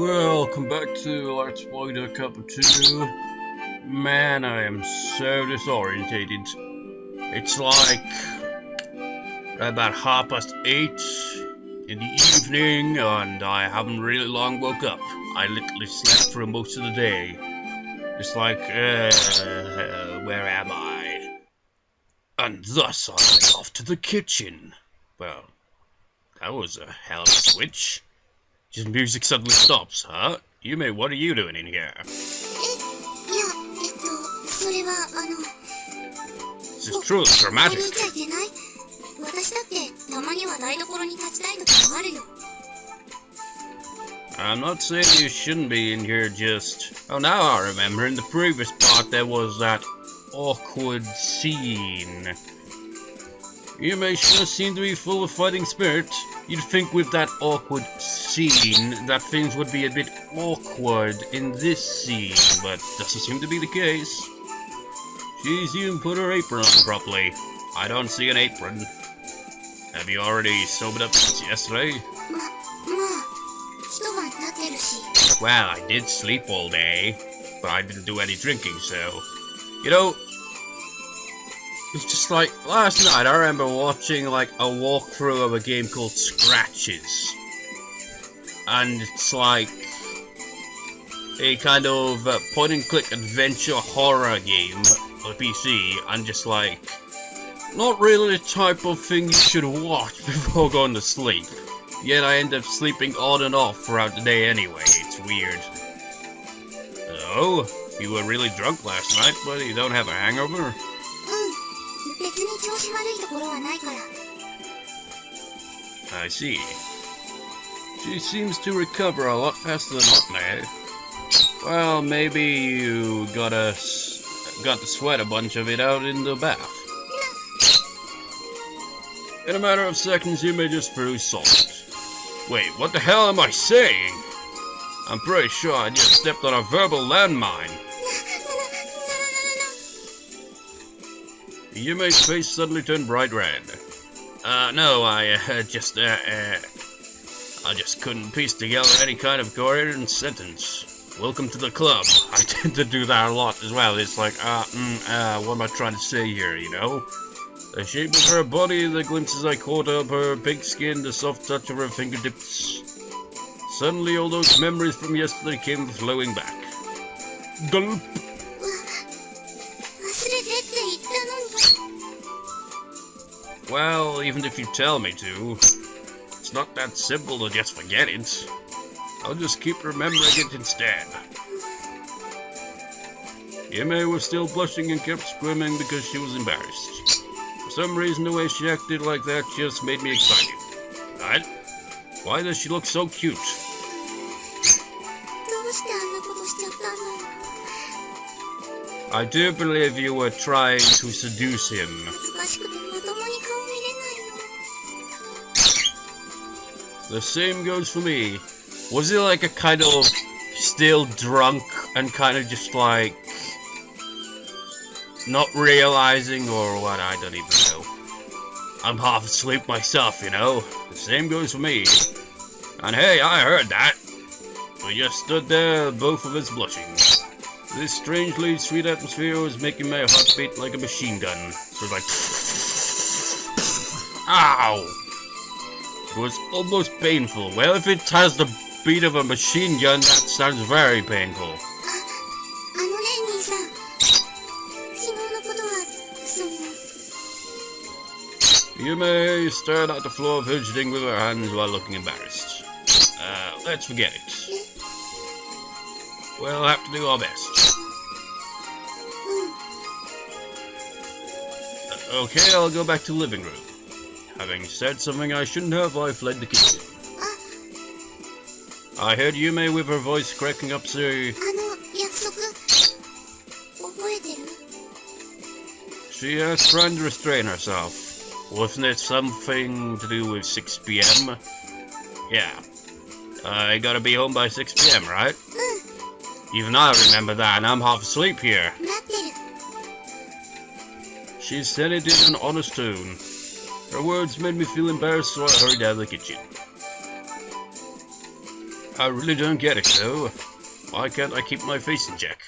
Welcome back to Let's Play the Capo 2. Man, I am so disorientated. It's like about 8:30 in the evening, and I haven't really long woke up. I literally slept for most of the day. It's like, where am I? And thus I went off to the kitchen. Well, that was a hell of a switch. Just music suddenly stops, huh? Yume, what are you doing in here? This is truly dramatic. I'm not saying you shouldn't be in here just... Oh, now I remember, in the previous part there was that awkward scene. Yume sure seemed to be full of fighting spirit. You'd think with that awkward scene that things would be a bit awkward in this scene, but doesn't seem to be the case. She's even put her apron on properly. I don't see an apron. Have you already sobered up since yesterday? Well, I did sleep all day, but I didn't do any drinking, so... You know... It's just like, last night I remember watching like a walkthrough of a game called Scratches. And it's like a kind of point and click adventure horror game on PC, and just like, not really the type of thing you should watch before going to sleep. Yet I end up sleeping on and off throughout the day anyway, it's weird. So, you were really drunk last night, but you don't have a hangover? I see. She seems to recover a lot faster than Otme. Well, maybe you got to sweat a bunch of it out in the bath. In a matter of seconds, you may just throw salt. Wait, what the hell am I saying? I'm pretty sure I just stepped on a verbal landmine. Yume's face suddenly turned bright red. No, I just couldn't piece together any kind of coherent sentence. Welcome to the club. I tend to do that a lot as well. It's like, what am I trying to say here, you know? The shape of her body, the glimpses I caught of her pink skin, the soft touch of her fingertips. Suddenly all those memories from yesterday came flowing back. Gulp! Well, even if you tell me to, it's not that simple to just forget it. I'll just keep remembering it instead. Yume was still blushing and kept squirming because she was embarrassed. For some reason, the way she acted like that just made me excited. What? Why does she look so cute? I do believe you were trying to seduce him. The same goes for me. Was it like a kind of still drunk and kind of just like not realizing or what? I don't even know. I'm half asleep myself, you know. The same goes for me. And hey, I heard that. We just stood there, both of us blushing. This strangely sweet atmosphere was making my heart beat like a machine gun. So it was like, ow! It was almost painful. Well, if it has the beat of a machine gun, that sounds very painful. Yume stared at the floor, fidgeting with her hands while looking embarrassed. Let's forget it. We'll have to do our best. Okay, I'll go back to the living room. Having said something I shouldn't have, I fled the kitchen. I heard Yume with her voice cracking up say... She was trying to restrain herself. Wasn't it something to do with 6 PM? Yeah. I gotta be home by 6 PM, right? Even I remember that, and I'm half asleep here. She said it in an honest tone. Her words made me feel embarrassed, so I hurried out of the kitchen. I really don't get it, though. Why can't I keep my face in check?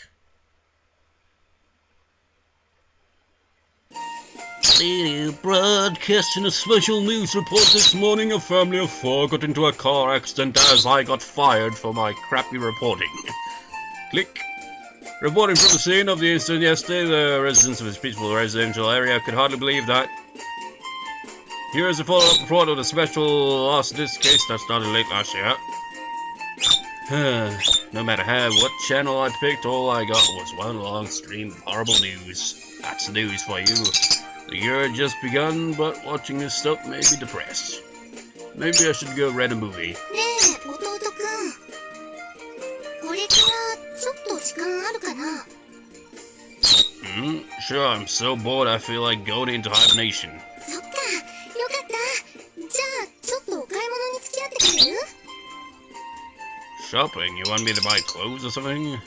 Broadcasting a special news report this morning. A family of 4 got into a car accident as I got fired for my crappy reporting. Click. Reporting from the scene of the incident yesterday, the residents of this peaceful residential area could hardly believe that. Here is a follow-up report of the special arsonist case that started late last year. No matter what channel I picked, all I got was one long stream of horrible news. That's the news for you. The year had just begun, but watching this stuff made me depressed. Maybe I should go rent a movie. Sure, I'm so bored I feel like going into hibernation. Shopping? You want me to buy clothes or something?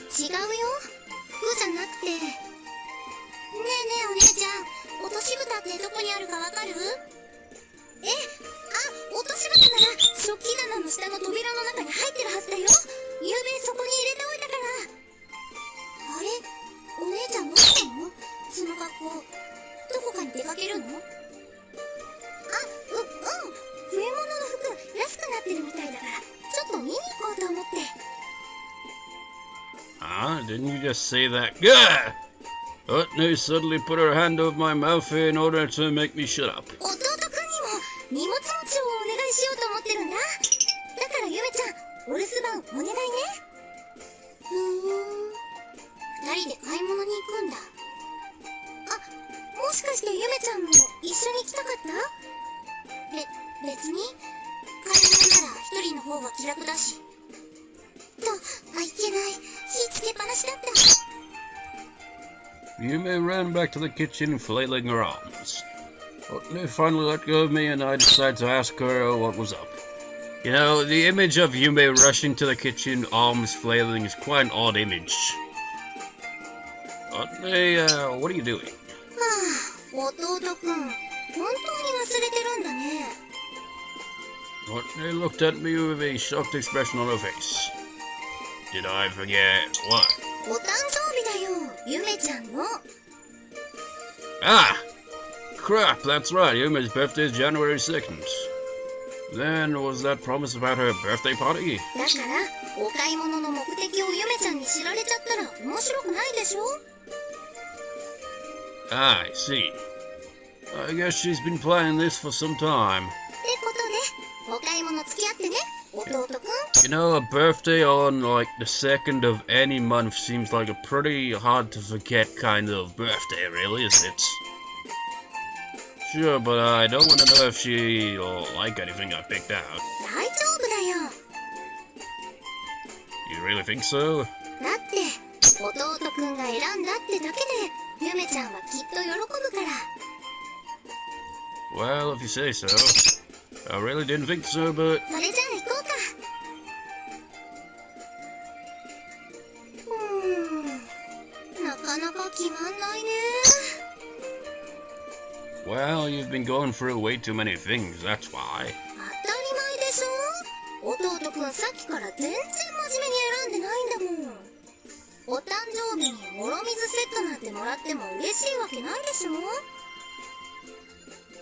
Didn't you just say that? Gah! Utney suddenly put her hand over my mouth in order to make me shut up. Yume ran back to the kitchen, flailing her arms. Utney finally let go of me, and I decided to ask her what was up. You know, the image of Yume rushing to the kitchen, arms flailing, is quite an odd image. Utney, what are you doing? Utney looked at me with a shocked expression on her face. Did I forget what? Ah! Crap, that's right, Yume's birthday is January 2nd. Then, was that promise about her birthday party? Ah, I see. I guess she's been planning this for some time. You know, a birthday on, like, the 2nd of any month seems like a pretty hard-to-forget kind of birthday, really, isn't it? Sure, but I don't want to know if she'll like anything I picked out. You really think so? Well, if you say so. I really didn't think so, but... Well, you've been going through way too many things, that's why.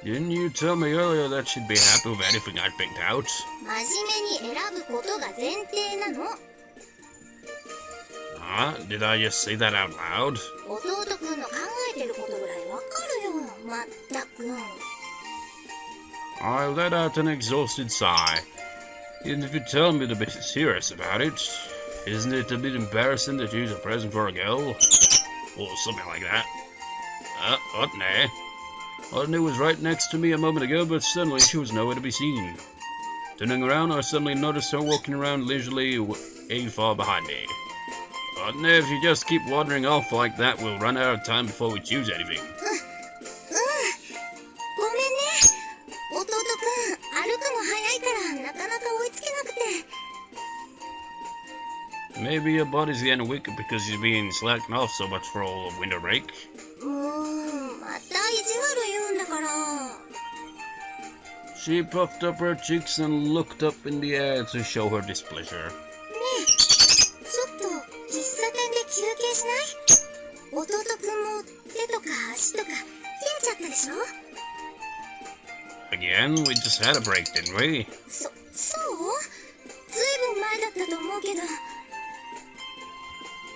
Didn't you tell me earlier that she'd be happy with anything I picked out? Huh? Did I just say that out loud? I let out an exhausted sigh. And if you tell me to be serious about it, isn't it a bit embarrassing to choose a present for a girl? Or something like that. Utney. Utney was right next to me a moment ago, but suddenly she was nowhere to be seen. Turning around, I suddenly noticed her walking around leisurely a far behind me. Utney, if you just keep wandering off like that, we'll run out of time before we choose anything. Maybe your body's getting weaker because you've been slacking off so much for all of winter break. She puffed up her cheeks and looked up in the air to show her displeasure. 喫茶店で休憩しない？弟くんも手とか足とか冷えちゃったでしょ？ Again, we just had a break, didn't we? そう？ずいぶん前だったと思うけど。ね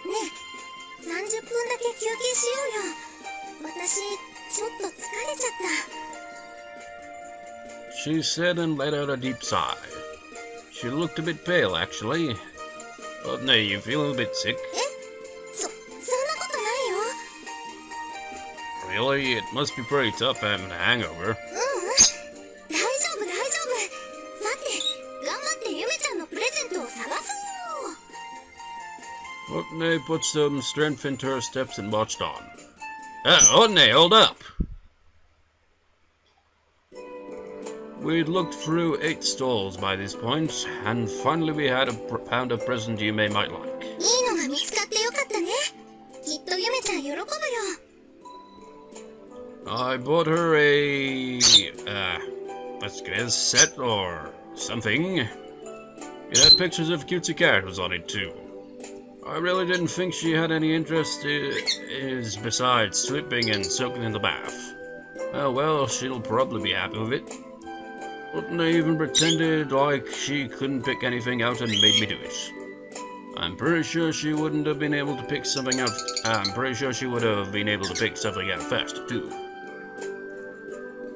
え、30分だけ休憩しようよ。私、ちょっと疲れちゃった。She said and let out a deep sigh. She looked a bit pale, actually. Oh, no, you feeling a bit sick? そんなことないよ。 Really? It must be pretty tough having a hangover. 大丈夫。さて、頑張ってゆめちゃんのプレゼントを探そうよ。 Otne put some strength into her steps and marched on. Otne, hold up! We'd looked through 8 stalls by this point, and finally we had a pound of present Yume might like. いいのが見つかってよかったね。きっとゆめちゃん喜ぶよ。 I bought her a, let's guess, set or something. It had pictures of cutesy characters on it too. I really didn't think she had any interest besides slipping and soaking in the bath. Oh well, she'll probably be happy with it. Wouldn't I even pretended like she couldn't pick anything out and made me do it. I'm pretty sure she wouldn't have been able to pick something out. I'm pretty sure she would have been able to pick something out faster too.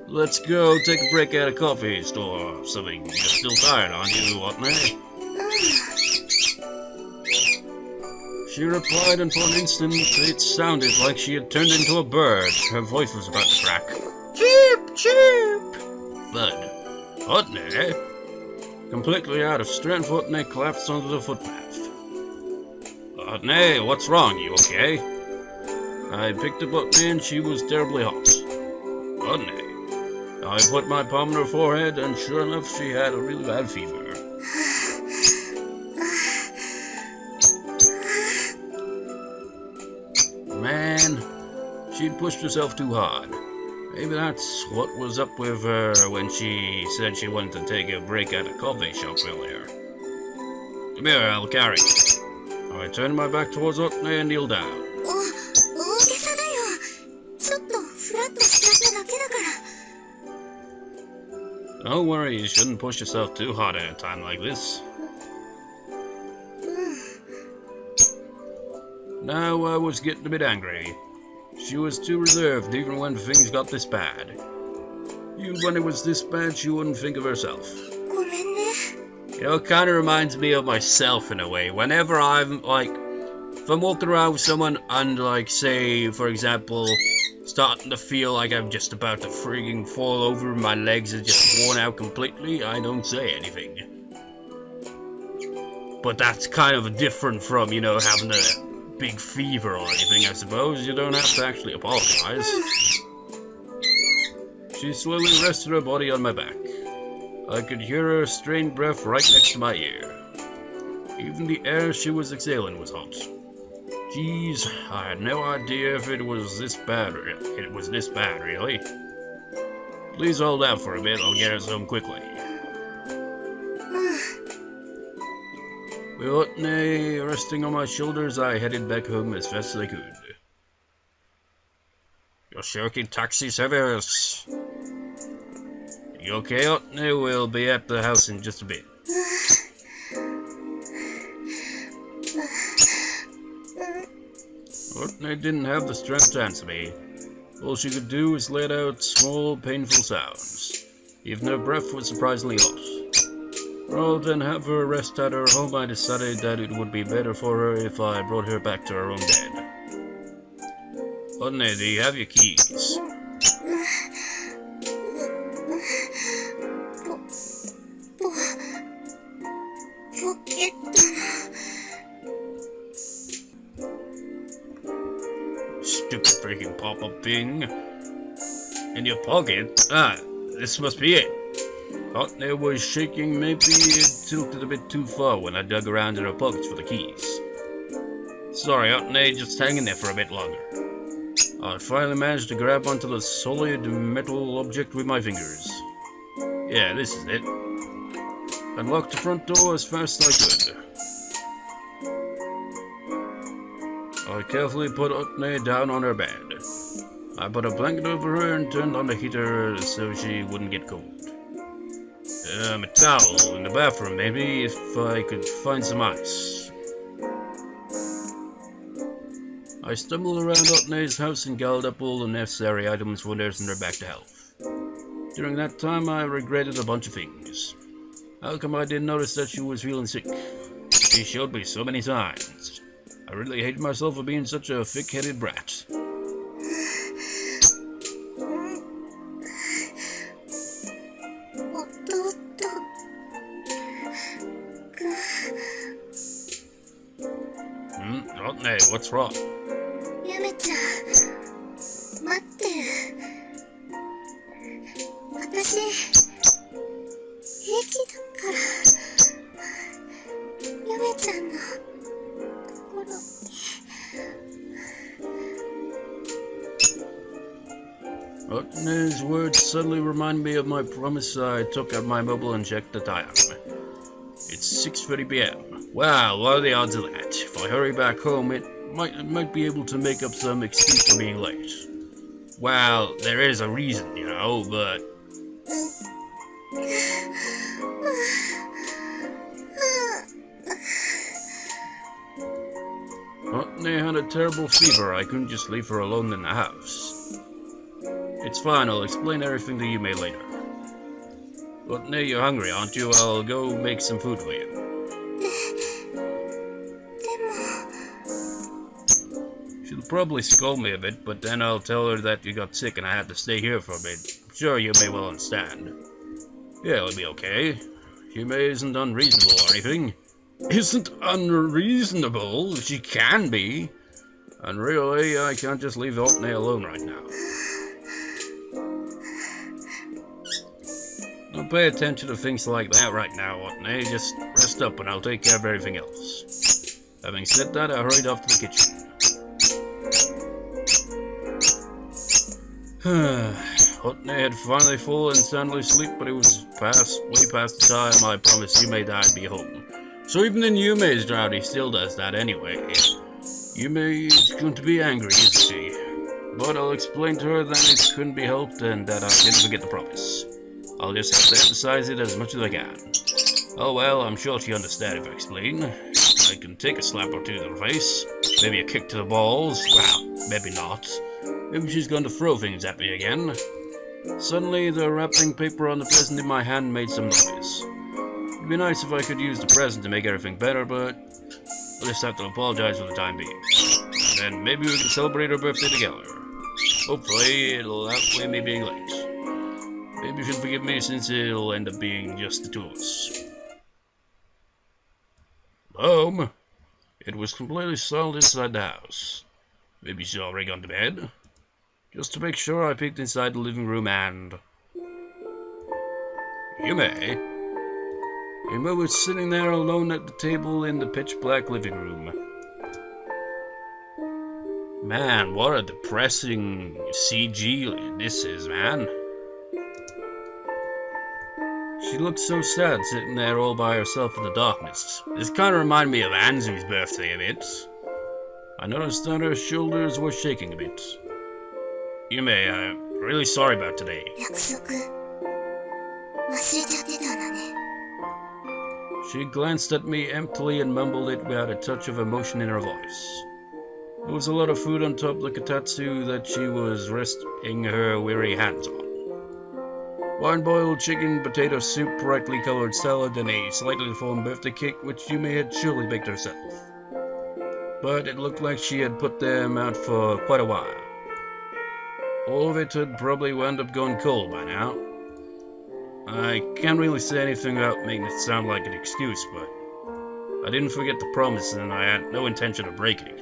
Let's go take a break at a coffee store or something. You're still tired, aren't you, Otne? She replied, and for an instant it sounded like she had turned into a bird. Her voice was about to crack. Chirp, chirp! Thud. Otne? Completely out of strength, Otne collapsed onto the footpath. Otne, what's wrong? You okay? I picked up Otne and she was terribly hot. Otne. I put my palm on her forehead and sure enough she had a really bad fever. Man, she'd pushed herself too hard. Maybe that's what was up with her when she said she wanted to take a break at a coffee shop earlier. Come here, I'll carry you. I turned my back towards Otne and kneeled down. 大げさだよ。ちょっとフラッとしちゃっただけだから。 Don't worry, you shouldn't push yourself too hard at a time like this. Now I was getting a bit angry. She was too reserved even when things got this bad. Even when it was this bad, she wouldn't think of herself. ごめんね。 You know, it kind of reminds me of myself in a way. Whenever I'm, like, if I'm walking around with someone and, like, say, for example, starting to feel like I'm just about to freaking fall over and my legs are just worn out completely, I don't say anything. But that's kind of different from, you know, having a big fever or anything, I suppose. You don't have to actually apologize. She slowly rested her body on my back. I could hear her strained breath right next to my ear. Even the air she was exhaling was hot. Jeez, I had no idea if it was this bad. It was this bad, really. Please hold out for a bit. I'll get us home quickly. With Otne resting on my shoulders, I headed back home as fast as I could. Yoshioki Taxi Service. You okay, Otne? We'll be at the house in just a bit. Otne didn't have the strength to answer me. All she could do was let out small, painful sounds. Even her breath was surprisingly hot. Rather than have her rest at her home, I decided that it would be better for her if I brought her back to her own bed. Otne, do you have your keys? Stupid freaking pop-up thing. In your pocket? Ah, this must be it. Otne was shaking. Maybe it tilted a bit too far when I dug around in her pockets for the keys. Sorry, Otne, just hang in there for a bit longer. I finally managed to grab onto the solid metal object with my fingers. Yeah, this is it. I locked the front door as fast as I could. I carefully put Otne down on her bed. I put a blanket over her and turned on the heater so she wouldn't get cold. A towel in the bathroom, maybe, if I could find some ice. I stumbled around Otne's house and gathered up all the necessary items for nursing her back to health. During that time, I regretted a bunch of things. How come I didn't notice that she was feeling sick? She showed me so many signs. I really hated myself for being such a thick-headed brat. Otne, what's wrong? Yume-chan, 待って。私、平気だから。Yume-chanのところに。Otne's words suddenly remind me of my promise. I took out my mobile and checked the time. It's 6:30 p.m. Wow, what are the odds of that? If I hurry back home, I might be able to make up some excuse for being late. Well, there is a reason, you know, but... Otne had a terrible fever. I couldn't just leave her alone in the house. It's fine, I'll explain everything to Yume later. Otne, you're hungry, aren't you? I'll go make some food for you. She'll probably scold me a bit, but then I'll tell her that you got sick and I had to stay here for a bit. Sure, Yume will understand. Yeah, it'll be okay. Yume isn't unreasonable or anything. Isn't unreasonable? She can be. And really, I can't just leave Otne alone right now. Don't pay attention to things like that right now, Otne. Just rest up and I'll take care of everything else. Having said that, I hurried off to the kitchen. Otne had finally fallen soundly asleep, but it was way past the time I promised Yume that I'd be home. So even in Yume's drought, he still does that anyway. Yume is going to be angry, isn't she? But I'll explain to her that it couldn't be helped and that I didn't forget the promise. I'll just have to emphasize it as much as I can. Oh well, I'm sure she'll understand if I explain. I can take a slap or two to the face, maybe a kick to the balls, well, maybe not. Maybe she's going to throw things at me again. Suddenly, the wrapping paper on the present in my hand made some noise. It'd be nice if I could use the present to make everything better, but I'll just have to apologize for the time being. And then maybe we can celebrate her birthday together. Hopefully, it'll outweigh me being late. Maybe she'll forgive me since it'll end up being just the two of us. Home? It was completely silent inside the house. Maybe she's already gone to bed? Just to make sure, I peeked inside the living room and... Yume? Yume was sitting there alone at the table in the pitch-black living room. Man, what a depressing CG this is, man. She looked so sad sitting there all by herself in the darkness. This kind of reminded me of Anzu's birthday a bit. I noticed that her shoulders were shaking a bit. Yume, I'm really sorry about today. She glanced at me emptily and mumbled it without a touch of emotion in her voice. There was a lot of food on top of the kotatsu that she was resting her weary hands on. Wine-boiled chicken, potato soup, brightly colored salad, and a slightly deformed birthday cake which Yume had surely baked herself. But it looked like she had put them out for quite a while. All of it had probably wound up going cold by now. I can't really say anything without making it sound like an excuse, but I didn't forget the promise and I had no intention of breaking it.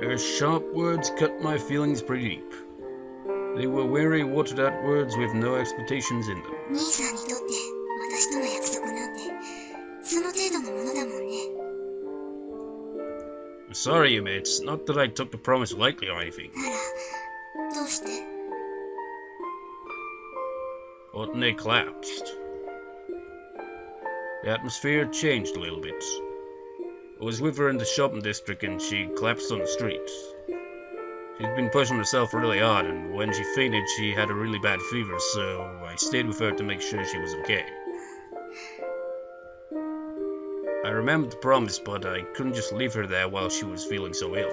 Her sharp words cut my feelings pretty deep. They were weary, watered-out words with no expectations in them. I'm sorry, Yume. It's not that I took the promise lightly or anything. Otne collapsed. The atmosphere changed a little bit. I was with her in the shopping district and she collapsed on the street. She'd been pushing herself really hard, and when she fainted, she had a really bad fever, so I stayed with her to make sure she was okay. I remembered the promise, but I couldn't just leave her there while she was feeling so ill.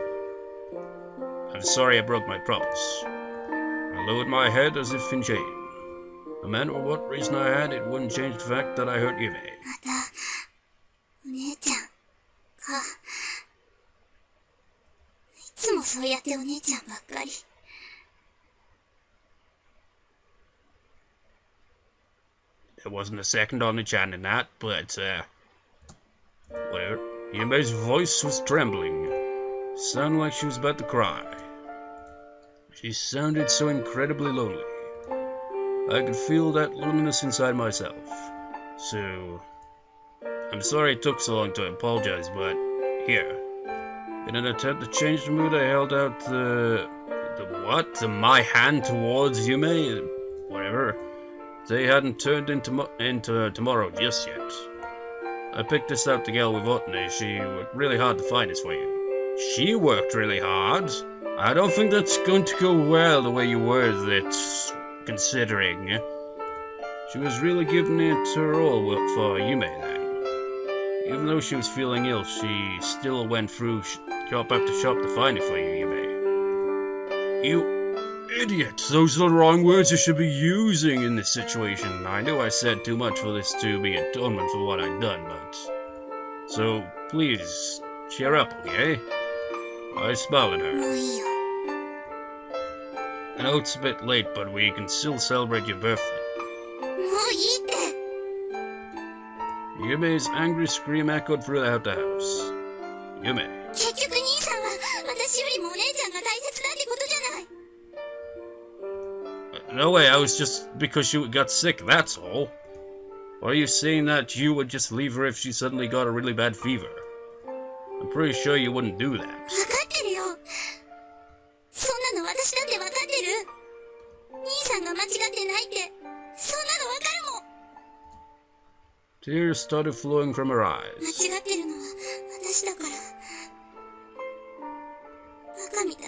I'm sorry I broke my promise. I lowered my head as if in shame. No matter what reason I had, it wouldn't change the fact that I hurt Yume. また、お姉ちゃんか。いつもそうやってお姉ちゃんばっかり。There wasn't a second on the chan in that, but, whatever. Yume's voice was trembling. Sounded like she was about to cry. She sounded so incredibly lonely. I could feel that loneliness inside myself. So, I'm sorry it took so long to apologize, but here. In an attempt to change the mood, I held out my hand towards Yume? Whatever. They hadn't turned into tomorrow just yet. I picked this out the girl with Otne. She worked really hard to find this for you. She worked really hard? I don't think that's going to go well the way you worded it, considering. She was really giving it her all for Yume then. Even though she was feeling ill, she still went through shop after shop to find it for you, Yume. You idiot! Those are the wrong words you should be using in this situation. I knew I said too much for this to be atonement for what I'd done, but... So, please, cheer up, okay? I smiled at her. もういいよ。 I know it's a bit late, but we can still celebrate your birthday. もういいって。 Yume's angry scream echoed throughout the house. Yume. 結局兄さんは私よりもお姉ちゃんが大切だってことじゃない。 No way, I was just because you got sick, that's all. Or are you saying that you would just leave her if she suddenly got a really bad fever? I'm pretty sure you wouldn't do that. わかってるよ。そんなの私だってわかってる。兄さんが間違ってないって、そんなのわかるもん。 Tears started flowing from her 間 eyes. 違ってるのは私だから。バカみたい。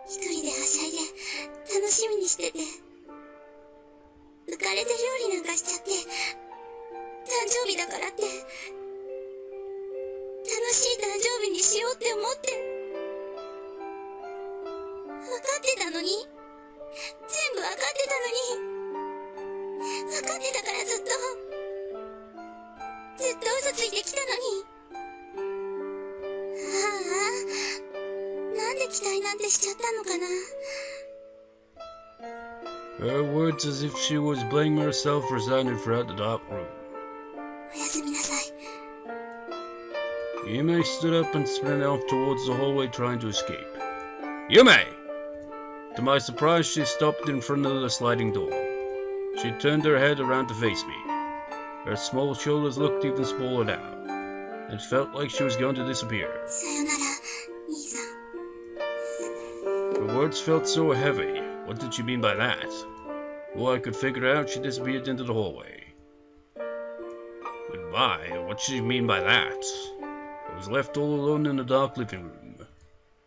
一人ではしゃいで楽しみにしてて、浮かれて料理なんかしちゃって、誕生日だからって楽しい誕生日にしようって思って分かってたのに、全部分かってたのに、分かってたからずっと嘘ついてきたのに。ああ、なんで期待なんてしちゃったのかな。 Her words as if she was blaming herself resounded throughout the dark room. おやすみなさい。 Yume stood up and sprinted off towards the hallway trying to escape. Yume! To my surprise, she stopped in front of the sliding door. She turned her head around to face me. Her small shoulders looked even smaller now. It felt like she was going to disappear. さよなら、兄さん。 Her words felt so heavy. What did she mean by that? Before I could figure it out, she disappeared into the hallway. Goodbye? What did she mean by that? I was left all alone in the dark living room.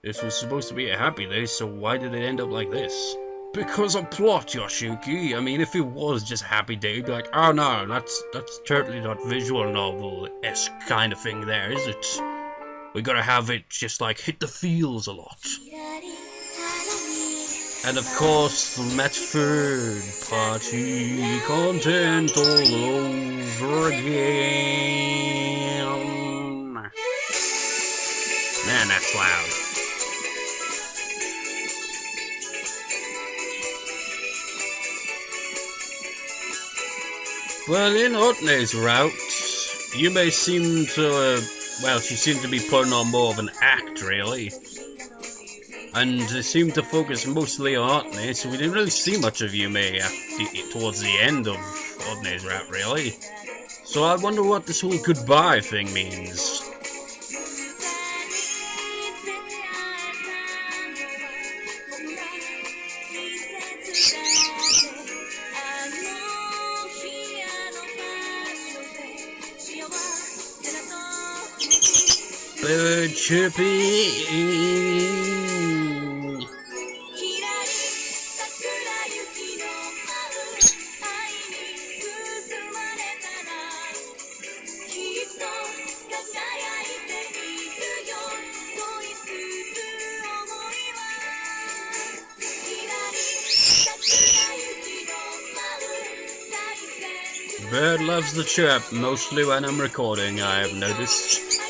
This was supposed to be a happy day, so why did it end up like this? Because of plot, Yoshiki. I mean, if it was just a happy day, you'd be like, oh no, that's certainly not visual novel-esque kind of thing there, is it? We gotta have it just like hit the feels a lot. And of course, the third party content all over again. Man, that's loud. Well, in Otne's route, Yume seemed to, well, she seemed to be putting on more of an act, really. And they seemed to focus mostly on Otne, so we didn't really see much of Yume towards the end of Otne's route, really. So I wonder what this whole goodbye thing means. Bird chirping. Bird loves the chirp, mostly when I'm recording, I have noticed.